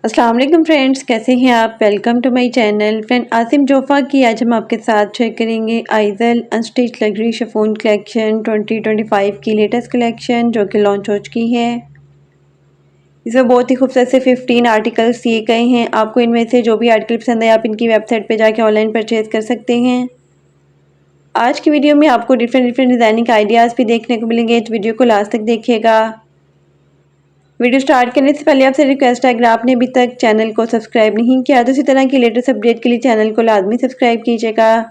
अस्सलाम वालेकुम फ्रेंड्स, कैसे हैं आप। Welcome to my channel. Friend Asim Jofa की आज हम आपके साथ शेयर करेंगे आइजल अनस्टिच लग्जरी शिफॉन कलेक्शन 2025 की लेटेस्ट कलेक्शन जो कि लॉन्च हो चुकी है। इसमें बहुत ही खूबसूरत से 15 आर्टिकल्स दिए गए हैं। आपको इनमें से जो भी आर्टिकल पसंद है आप इनकी वेबसाइट पर जाके ऑनलाइन परचेज़ कर सकते हैं। आज की वीडियो में आपको डिफरेंट डिज़ाइनिंग आइडियाज़ भी देखने को मिलेंगे, तो वीडियो को लास्ट तक देखिएगा। वीडियो स्टार्ट करने से पहले आपसे रिक्वेस्ट है, अगर आपने अभी तक चैनल को सब्सक्राइब नहीं किया तो इसी तरह की लेटेस्ट अपडेट के लिए चैनल को लाजमी सब्सक्राइब कीजिएगा।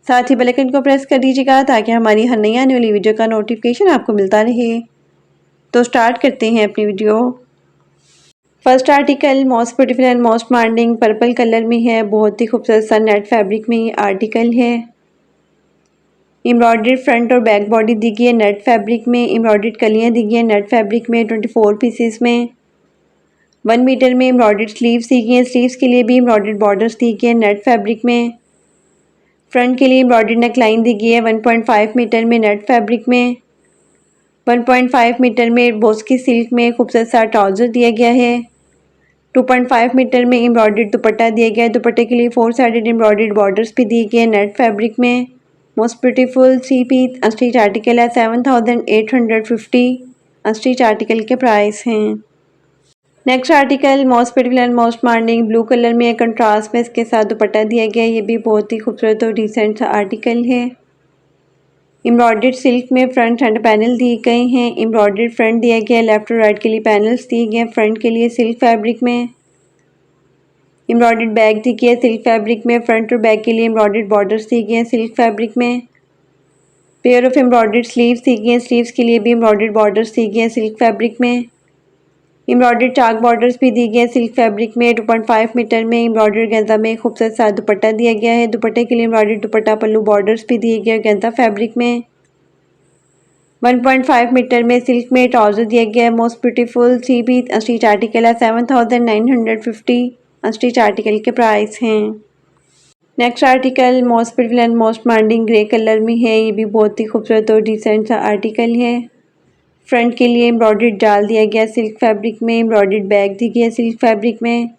साथ ही बेल आइकन को प्रेस कर दीजिएगा ताकि हमारी हर नई आने वाली वीडियो का नोटिफिकेशन आपको मिलता रहे। तो स्टार्ट करते हैं अपनी video. First article most beautiful and most demanding purple colour में है। बहुत ही खूबसूरत सा नेट फैब्रिक में ये आर्टिकल है। एम्ब्रॉयडर्ड फ्रंट और बैक बॉडी दी गई है नेट फैब्रिक में। एम्ब्रॉयडर्ड कलियाँ दी गई है नेट फैब्रिक में 24 पीसेस में। 1 मीटर में एम्ब्रॉयडर्ड स्लीव्स दी गई हैं। स्लीव्स के लिए भी एम्ब्रॉयडर्ड बॉर्डर्स दी गई हैं नेट फैब्रिक में। फ्रंट के लिए एम्ब्रॉयडर्ड नेक लाइन दी गई है 1.5 मीटर में नेट फैब्रिक में। 1.5 मीटर में बोस्की सिल्क में खूबसूरत सा ट्राउज़र दिया गया है। 2.5 मीटर में एम्ब्रॉयडर्ड दुपट्टा दिया गया है। दुपट्टे के लिए 4 साइडेड एम्ब्रॉयडर्ड बॉर्डर्स भी दिए गए हैं नेट फैब्रिक में। Most beautiful 3 piece unstitch article है। 7850 अनस्टिच आर्टिकल के प्राइस हैं। Next article most beautiful and most demanding blue colour में कंट्रास्ट में इसके साथ दुपट्टा दिया गया है। ये भी बहुत ही खूबसूरत और डिसेंट सा आर्टिकल है। एम्ब्रॉयडर्ड सिल्क में फ्रंट हैंड पैनल दिए गए हैं। एम्ब्रॉयडर्ड फ्रंट दिया गया है। लेफ्ट और राइट के लिए पैनल्स दिए गए हैं। फ्रंट के लिए सिल्क फैब्रिक में। एम्ब्रॉयडर्ड बैक दी गई है सिल्क फैब्रिक में। फ्रंट और बैक के लिए एम्ब्रॉयडर्ड बॉर्डर्स दिए गए हैं सिल्क फैब्रिक में। पेयर ऑफ एम्ब्रॉयडर्ड स्लीव्स दी गई हैं। स्लीव्स के लिए भी एम्ब्रॉयडर्ड बॉर्डर्स दिए गए हैं सिल्क फैब्रिक में। एम्ब्रॉयडर्ड चाक बॉर्डर्स भी दी गई हैं सिल्क फैब्रिक में। 2.5 मीटर में एम्ब्रॉयडर्ड गेंदा में खूबसूरत सा दुपट्टा दिया गया है। दुपट्टे के लिए एम्ब्रॉयडर्ड दुपट्टा पल्लू बॉर्डर्स भी दिए गए गेंदा फैब्रिक में। 1.5 मीटर में सिल्क में ट्राउजर दिया गया है। Most beautiful 3 piece unstitch article है। 7950 अनस्टिच आर्टिकल के प्राइस हैं। Next article most beautiful and most demanding grey colour में है। ये भी बहुत ही खूबसूरत और डिसेंट सा आर्टिकल है। फ्रंट के लिए एम्ब्रॉयडर्ड डाल दिया गया सिल्क फैब्रिक में। एम्ब्रॉयडर्ड बैग दी गई है सिल्क फैब्रिक में।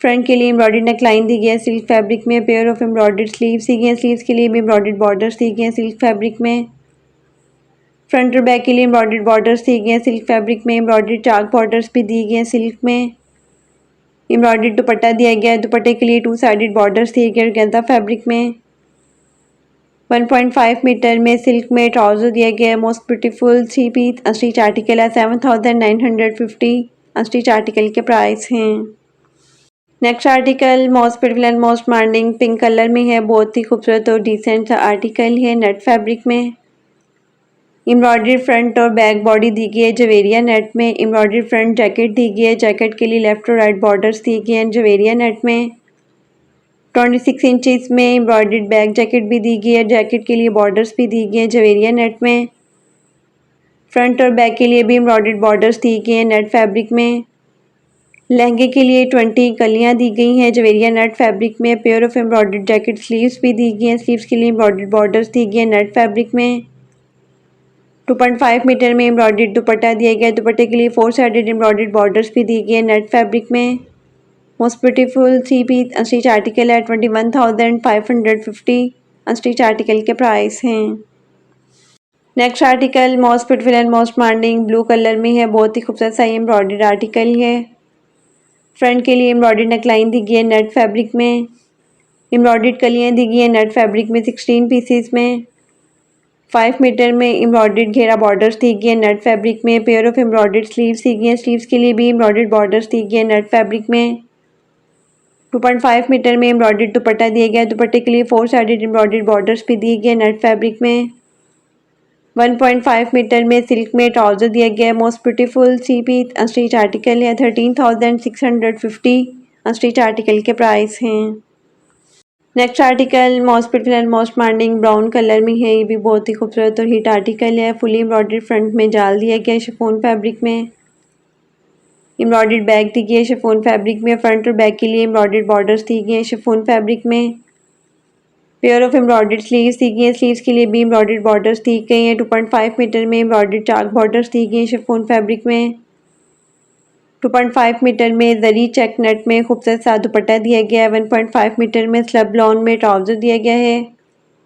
फ्रंट के लिए एम्ब्रॉयडर्ड नेक लाइन दी गई है सिल्क फैब्रिक में। पेयर ऑफ एम्ब्रॉयडर्ड स्लीव्स दी गई हैं। स्लीव्स के लिए भी एम्ब्रॉयडर्ड बॉर्डर्स दी गए हैं सिल्क फैब्रिक में। फ्रंट और बैक के लिए एम्ब्रॉयडर्ड बॉर्डर्स दिए गए हैं सिल्क फैब्रिक में। एम्ब्रॉयडर्ड चाक बॉर्डर्स भी दिए गए हैं सिल्क में। एम्ब्रॉयडर्ड दुपट्टा दिया गया है। दुपट्टे के लिए 2 साइडेड बॉर्डर्स दिए गए गेंदा फैब्रिक में। 1.5 मीटर में सिल्क में ट्राउज़र दिया गया है। Most beautiful 3 piece unstitch article है। 7950 अनस्टिच आर्टिकल के प्राइस हैं। Next article most beautiful and most demanding pink colour में है। बहुत ही खूबसूरत और डिसेंट सा आर्टिकल है नेट फैब्रिक में। एम्ब्रॉयडर्ड फ्रंट और बैक बॉडी दी गई है जवेरिया नेट में। एम्ब्रॉयडर्ड फ्रंट जैकेट दी गई है। जैकेट के लिए लेफ्ट और राइट बॉर्डर्स दिए गए हैं जवेरिया नेट में। 26 इंचेस में एम्ब्रॉयडर्ड बैक जैकेट भी दी गई है। जैकेट के लिए बॉर्डर्स भी दी गए हैं जवेरिया नेट में। फ्रंट और बैक के लिए भी एम्ब्रॉयडर्ड बॉर्डर्स दिए गए हैं नेट फैब्रिक में। लहंगे के लिए 20 कलियां दी गई हैं जवेरिया नेट फैब्रिक में। Pair of embroidered jacket sleeves भी दी गई हैं। स्लीव्स के लिए एम्ब्रॉयडर्ड बॉर्डर्स दी गए हैं नेट फैब्रिक में। 2.5 मीटर में एम्ब्रॉयडर्ड दुपट्टा दिया गया है। दुपट्टे के लिए 4 साइडेड एम्ब्रॉयडर्ड बॉर्डर्स भी दिए गए हैं नेट फैब्रिक में। Most beautiful 3 piece unstitch article है। 21,550 अनस्टिच आर्टिकल के प्राइस हैं। Next article most beautiful and most demanding blue colour में है। बहुत ही खूबसूरत सा एम्ब्रॉयडर्ड आर्टिकल है। फ्रंट के लिए एम्ब्रॉयडर्ड नेक लाइन दी गई है नेट फैब्रिक में। एम्ब्रॉयडर्ड कलियाँ दी गई हैं नेट फैब्रिक में 16 पीसेस में। 5 मीटर में एम्ब्रॉयडर्ड घेरा बॉर्डर्स दी गई है नेट फैब्रिक में। पेयर ऑफ एम्ब्रॉयडर्ड स्लीव्स दी गई हैं। स्लीव्स के लिए भी एम्ब्रॉयडर्ड बॉर्डर्स दी गई हैं नेट फैब्रिक में। 2.5 मीटर में एम्ब्रॉयडर्ड दुपट्टा दिया गया है। दुपट्टे के लिए 4 साइडेड एम्ब्रॉयडर्ड बॉर्डर्स भी दिए गए नेट फैब्रिक में। 1.5 मीटर में सिल्क में ट्राउज़र दिया गया है। Most beautiful 3 piece unstitch article है। 13,650 अनस्टिच आर्टिकल के प्राइस हैं। Next article most beautiful and most demanding brown colour में है। ये भी बहुत ही खूबसूरत और हिट आर्टिकल है। फुली एम्ब्रॉयडर्ड फ्रंट में जाल दिया गया है शिफॉन फैब्रिक में। एम्ब्रॉयडर्ड बैक दी गई है शिफॉन फैब्रिक में। फ्रंट और बैक के लिए एम्ब्रॉयडर्ड बॉर्डर्स दी गए हैं शिफॉन फैब्रिक में। पेयर ऑफ एम्ब्रॉयडर्ड स्लीव्स दी गई हैं। स्लीव्स के लिए भी एम्ब्रॉयडर्ड बॉर्डर्स दी गई हैं। 2.5 मीटर में एम्ब्रॉयडर्ड चाक बॉर्डर्स दी गई हैं शिफॉन फैब्रिक में। 2.5 मीटर में जरी चेक नेट में खूबसूरत सा दुपट्टा दिया गया है। 1.5 मीटर में स्लब लॉन में ट्राउज़र दिया गया है।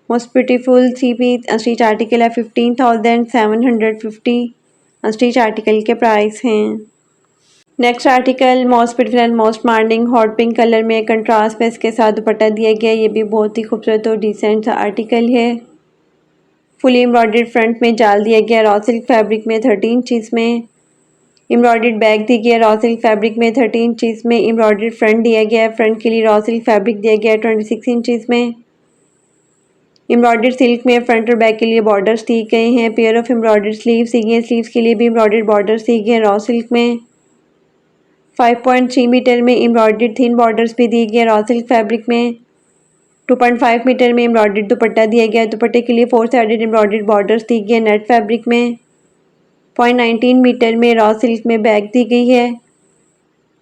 Most beautiful three piece unstitch article है 15,750 अनस्टिच आर्टिकल के प्राइस हैं। Next article most beautiful and most demanding hot pink colour में कंट्रास्ट में इसके साथ दुपट्टा दिया गया है। ये भी बहुत ही खूबसूरत और डिसेंट सा आर्टिकल है। फुली एम्ब्रॉयडर्ड फ्रंट में जाल दिया गया रॉ सिल्क फैब्रिक में 13 इंचज़ में। एम्ब्रॉयडर्ड बैग दी गया रॉ सिल्क फैब्रिक में 13 इंचज़ में। एम्ब्रॉयडर्ड फ्रंट दिया गया है। फ्रंट के लिए रॉ सिल्क फैब्रिक दिया गया है 26 इंचज़ में। एम्ब्रॉयडर्ड सिल्क में फ्रंट और बैक के लिए बॉर्डर्स दिए गए हैं। पेयर ऑफ एम्ब्रॉयडर्ड स्लीव्स दी गई। स्लीव्स के लिए भी एम्ब्रॉयडर्ड बॉर्डर्स दिए गए रॉ सिल्क में। 5.3 मीटर में एम्ब्रॉयडर्ड थिन बॉर्डर्स भी दिए गए रॉ सिल्क फैब्रिक में। 2.5 मीटर में एम्ब्रॉयडर्ड दुपट्टा दिया गया। दुपट्टे के लिए 4 साइडेड एम्ब्रॉयडर्ड बॉर्डर्स दी गई नेट फैब्रिक में। 0.19 मीटर में रॉ सिल्क में बैग दी गई है।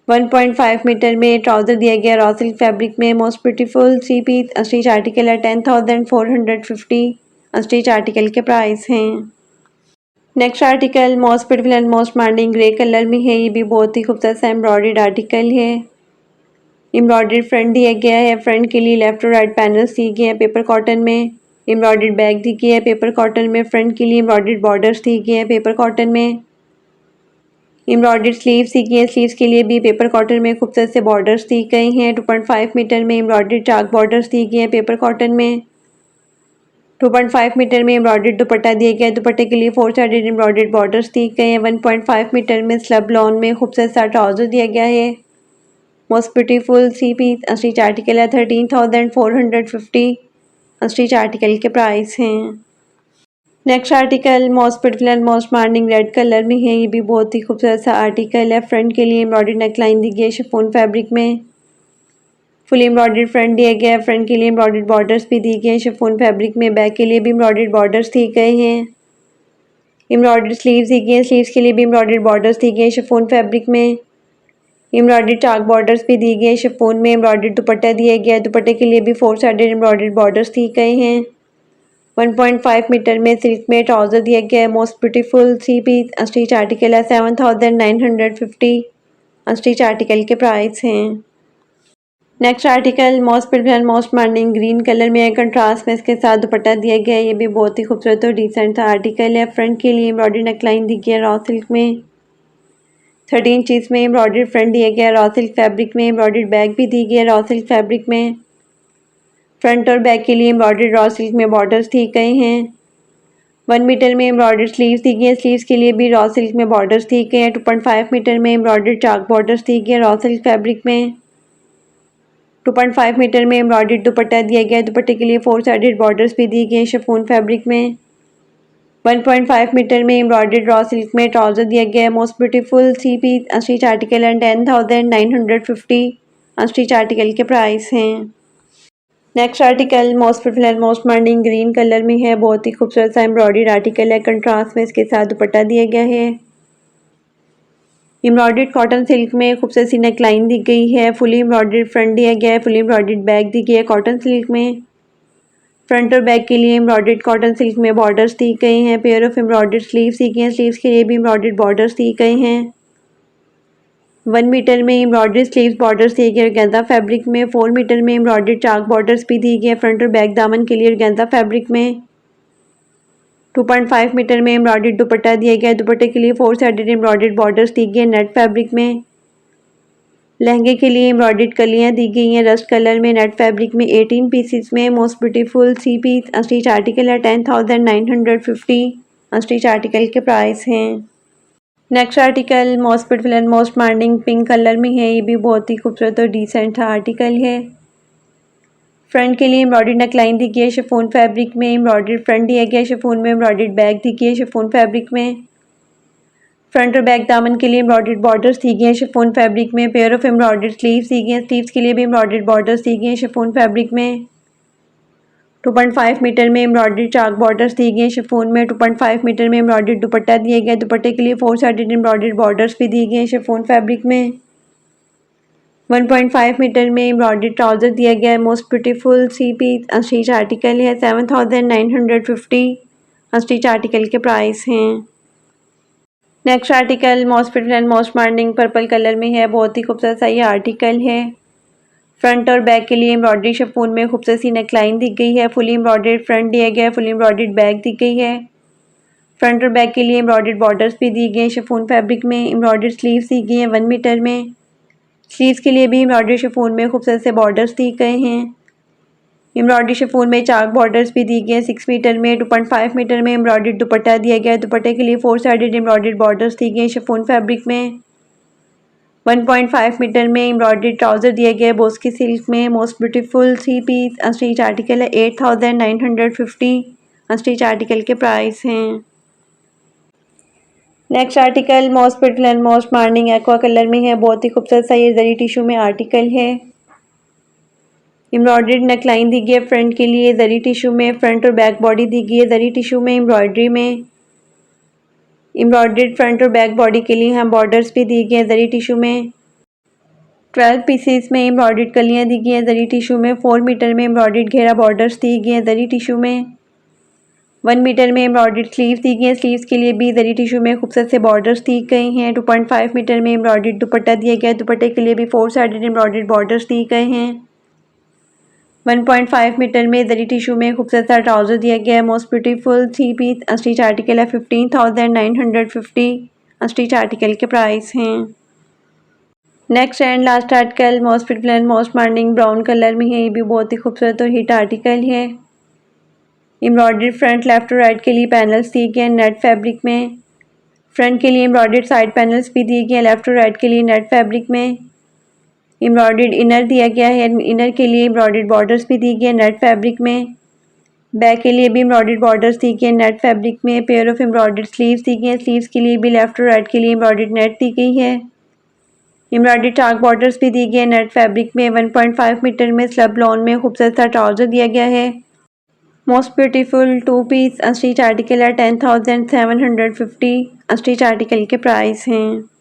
1.5 मीटर में ट्राउज़र दिया गया रॉ सिल्क फैब्रिक में। Most beautiful three piece unstitch article है 10,450 अनस्टिच आर्टिकल के प्राइस हैं। Next article most beautiful and most demanding grey colour में है। ये भी बहुत ही खूबसूरत सा एम्ब्रॉयडर्ड आर्टिकल है। एम्ब्रॉयडर्ड फ्रंट दिया गया है। फ्रंट के लिए लेफ्ट और राइट पैनल्स दिए गए हैं पेपर कॉटन में। एम्ब्रॉयडर्ड बैग दी गई है पेपर कॉटन में। फ्रंट के लिए एम्ब्रॉयडर्ड बॉर्डर्स दिए गए हैं पेपर कॉटन में। एम्ब्रॉयडर्ड स्लीव्स दी गई है। स्लीव्स के लिए भी पेपर कॉटन में खूबसूरत से बॉर्डर्स दी गई हैं। 2.5 मीटर में एम्ब्रॉयडर्ड चाक बॉर्डर्स दिए गए हैं पेपर कॉटन में। 2.5 मीटर में एम्ब्रॉयडर्ड दुपट्टा दिया गया है। दुपट्टे के लिए 4 साइडेड एम्ब्रॉयडर्ड बॉर्डर्स दिए गए हैं। 1.5 मीटर में स्लब लॉन में खूबसूरत सा ट्राउज़र दिया गया है। Most beautiful three piece unstitch article है 13,450 अनस्टिच आर्टिकल के प्राइस हैं। Next article most beautiful and most demanding red colour में है। ये भी बहुत ही खूबसूरत सा आर्टिकल है। फ्रंट के लिए एम्ब्रॉयडर्ड नेकलाइन दी गई है शिफॉन फैब्रिक में। फुल एम्ब्रॉयडर्ड फ्रंट दिया गया है। फ्रंट के लिए एम्ब्रॉयडर्ड बॉर्डर्स भी दी गए हैं शिफॉन फैब्रिक में। बैक के लिए भी एम्ब्रॉयडर्ड बॉर्डर्स दिए गए हैं। एम्ब्रॉयडर्ड स्लीव्स दी गई हैं। स्लीव्स के लिए भी एम्ब्रॉयडर्ड बॉर्डर्स दिए गए हैं शिफॉन फैब्रिक में। एम्ब्रॉयडर्ड चाक बॉर्डर्स भी दिए गए हैं शिफॉन में। एम्ब्रॉयडर्ड दुपट्टा दिया गया है। दुपट्टे के लिए भी 4 साइडेड एम्ब्रॉयडर्ड बॉर्डर्स दिए गए हैं। 1.5 मीटर में सिल्क में ट्राउज़र दिया गया है। Most beautiful three piece unstitch article है 7,950 अनस्टिच आर्टिकल के प्राइस हैं। Next article most beautiful and most demanding green colour में है। कंट्रास्ट में इसके साथ दुपट्टा दिया गया है। ये भी बहुत ही खूबसूरत और डिसेंट सा आर्टिकल है। फ्रंट के लिए एम्ब्रॉयडर्ड नेकलाइन दी गई है रॉ सिल्क में। 13 इंचज़ में एम्ब्रॉयडर्ड फ्रंट दिया गया है रॉ सिल्क फैब्रिक में। एम्ब्रॉयडर्ड बैग भी दी गई है रॉ सिल्क फैब्रिक में। फ्रंट और बैक के लिए एम्ब्रॉयडर्ड रॉ सिल्क में बॉर्डर्स दिए गए हैं। 1 मीटर में एम्ब्रॉयडर्ड स्लीव्स दी गई है। स्लीव्स के लिए भी रॉ सिल्क में बॉर्डर्स दिए गए हैं। 2.5 मीटर में एम्ब्रॉयडर्ड चाक बॉर्डर्स दिए गए रॉ सिल्क फैब्रिक में। 2.5 मीटर में एम्ब्रॉयडर्ड दुपट्टा दिया गया है। दुपट्टे के लिए 4 साइडेड बॉर्डर्स भी दिए गए हैं शिफॉन फैब्रिक में। 1.5 मीटर में एम्ब्रॉयडर्ड रॉ सिल्क में ट्राउज़र दिया गया है। Most beautiful three piece unstitch article and 10,950 unstitch article के प्राइस हैं। Next article most beautiful and most demanding green colour में है। बहुत ही खूबसूरत सा एम्ब्रॉयडर्ड आर्टिकल है। कंट्रास्ट में इसके साथ दुपट्टा दिया गया है। एम्ब्रॉयडर्ड कॉटन सिल्क में खूबसूरत सी नेकलाइन दी गई है। फुली एम्ब्रॉयडर्ड फ्रंट दिया गया है। फुली एम्ब्रॉयडर्ड बैक दी गई है कॉटन सिल्क में। फ्रंट और बैक के लिए एम्ब्रॉयडर्ड कॉटन सिल्क में बॉर्डर्स दिए गए हैं। पेयर ऑफ एम्ब्रॉयडर्ड स्लीव्स दी गई हैं। स्लीव्स के लिए भी एम्ब्रॉयडर्ड बॉर्डर्स दिए गए हैं। 1 मीटर में एम्ब्रॉयडर्ड स्लीव्स बॉर्डर्स दिए गए ऑर्गेन्जा फैब्रिक में। 4 मीटर में एम्ब्रॉयडर्ड चाक बॉर्डर्स भी दिए गए फ्रंट और बैक दामन के लिए ऑर्गेन्जा फैब्रिक में। 2.5 मीटर में एम्ब्रॉयडर्ड दुपट्टा दिया गया है। दुपट्टे के लिए 4 साइडेड एम्ब्रॉयडर्ड बॉर्डर्स दी गई हैं नेट फैब्रिक में। लहंगे के लिए एम्ब्रॉयडर्ड कलियां दी गई हैं रस्ट कलर में नेट फैब्रिक में 18 पीसेस में। Most beautiful three piece unstitch article है 10,950 अनस्टिच आर्टिकल के प्राइस हैं। Next article most beautiful and most demanding pink colour में है। ये भी बहुत ही खूबसूरत और डिसेंट आर्टिकल है। फ्रंट के लिए एम्ब्रॉयडर्ड नेकलाइन दी गई है शिफॉन फैब्रिक में। एम्ब्रॉयडर्ड फ्रंट दिया गया है शिफॉन में। एम्ब्रॉयडर्ड बैक दी गई है शिफॉन फैब्रिक में। फ्रंट और बैक दामन के लिए एम्ब्रॉयडर्ड बॉर्डर्स दी गई हैं शिफॉन फैब्रिक में। पेयर ऑफ एम्ब्रॉयडर्ड स्लीव्स दी गई हैं। स्लीव्स के लिए भी एम्ब्रॉयडर्ड बॉर्डर्स दी गई हैं शिफॉन फैब्रिक में। 2.5 मीटर में एम्ब्रॉयडर्ड चाक बॉर्डर्स दी गई हैं शिफॉन में। 2.5 मीटर में एम्ब्रॉयडर्ड दुपट्टा दिया गया है। दुपट्टे के लिए 4 साइडेड एम्ब्रॉयडर्ड बॉर्डर्स भी दिए गए हैं शिफॉन फैब्रिक में। 1.5 मीटर में एम्ब्रॉयडर्ड ट्राउज़र दिया गया है। Most beautiful three piece unstitch article है 7,950 अनस्टिच आर्टिकल के प्राइस हैं। Next article most beautiful and most demanding purple colour में है। बहुत ही खूबसूरत सा ये आर्टिकल है। फ्रंट और बैक के लिए एम्ब्रॉयडरी शिफॉन में खूबसूरत सी नेकलाइन दी गई है। फुली एम्ब्रॉयडर्ड फ्रंट दिया गया है, फुली एम्ब्रॉयडर्ड बैक दी गई है। फ्रंट और बैक के लिए एम्ब्रॉयडर्ड बॉर्डर्स भी दी गई हैं शिफॉन फैब्रिक में। एम्ब्रॉयडर्ड स्लीव्स दी गई हैं 1 मीटर में। स्लीव्स के लिए भी एम्ब्रॉयडर्ड शिफॉन में खूबसूरत से बॉर्डर्स दिए गए हैं। एम्ब्रॉयडरी शिफॉन में चाक बॉर्डर्स भी दी गई हैं 6 मीटर में। 2.5 मीटर में एम्ब्रॉयडर्ड दुपट्टा दिया गया है। दुपट्टे के लिए 4 साइडेड एम्ब्रॉयडर्ड बॉर्डर्स दी गई हैं शिफॉन फैब्रिक में। 1.5 मीटर में एम्ब्रॉयडर्ड ट्राउज़र दिया गया है बोस्की सिल्क में। Most beautiful 3 piece unstitch article है। 8950 अनस्टिच आर्टिकल के प्राइस हैं। Next article most beautiful and most demanding aqua colour में है। बहुत ही खूबसूरत सा ये जरी टिश्यू में आर्टिकल है। एम्ब्रॉयडर्ड नेकलाइन दी गई है फ्रंट के लिए जरी टिश्यू में। फ्रंट और बैक बॉडी दी गई है जरी टिश्यू में एम्ब्रॉयडरी में। एम्ब्रॉयडर्ड फ्रंट और बैक बॉडी के लिए हम बॉर्डर्स भी दी गई हैं जरी टिश्यू में। 12 पीसेस में एम्ब्रॉयडर्ड कलियाँ दी गई हैं जरी टिश्यू में। 4 मीटर में एम्ब्रॉयडर्ड घेरा बॉर्डर्स दी गई हैं जरी टिश्यू में। 1 मीटर में एम्ब्रॉयडर्ड स्लीव्स दी गई हैं। स्लीव्स के लिए भी जरी टिश्यू में खूबसूरत से बॉर्डर्स दी गई हैं। 2.5 मीटर में एम्ब्रॉयडर्ड दुपट्टा दिया गया है। दुपट्टे के लिए भी 4 साइडेड एम्ब्रॉयडर्ड बॉर्डर्स दिए गए हैं। 1.5 मीटर में जरी टिश्यू में खूबसूरत सा ट्राउज़र दिया गया है। Most beautiful 3 piece unstitch article है। 15,950 अनस्टिच आर्टिकल के प्राइस हैं। Next and last article most beautiful and most demanding brown colour में है। ये भी बहुत ही खूबसूरत और हिट आर्टिकल है। एम्ब्रॉयडर्ड फ्रंट लेफ्ट और राइट के लिए पैनल्स दिए गए हैं नेट फैब्रिक में। फ्रंट के लिए एम्ब्रॉयडर्ड साइड पैनल्स भी दिए गए हैं लेफ्ट और राइट के लिए नेट फैब्रिक में। एम्ब्रॉयडर्ड इनर दिया गया है। इनर के लिए एम्ब्रॉयडर्ड बॉर्डर्स भी दिए गए हैं नेट फैब्रिक में। बैक के लिए भी एम्ब्रॉयडर्ड बॉर्डर्स दिए गए हैं नेट फैब्रिक में। पेयर ऑफ एम्ब्रॉयडर्ड स्लीव्स दी गई हैं। स्लीव्स के लिए भी लेफ्ट और राइट के लिए एम्ब्रॉयडर्ड नेट दी गई है। एम्ब्रॉयडर्ड चाक बॉर्डर्स भी दिए गए हैं नेट फैब्रिक में। 1.5 मीटर में स्लब लॉन में खूबसूरत सा ट्राउज़र दिया गया है। Most beautiful 2 piece unstitch article है। 10,750 अनस्टिच आर्टिकल के प्राइस हैं।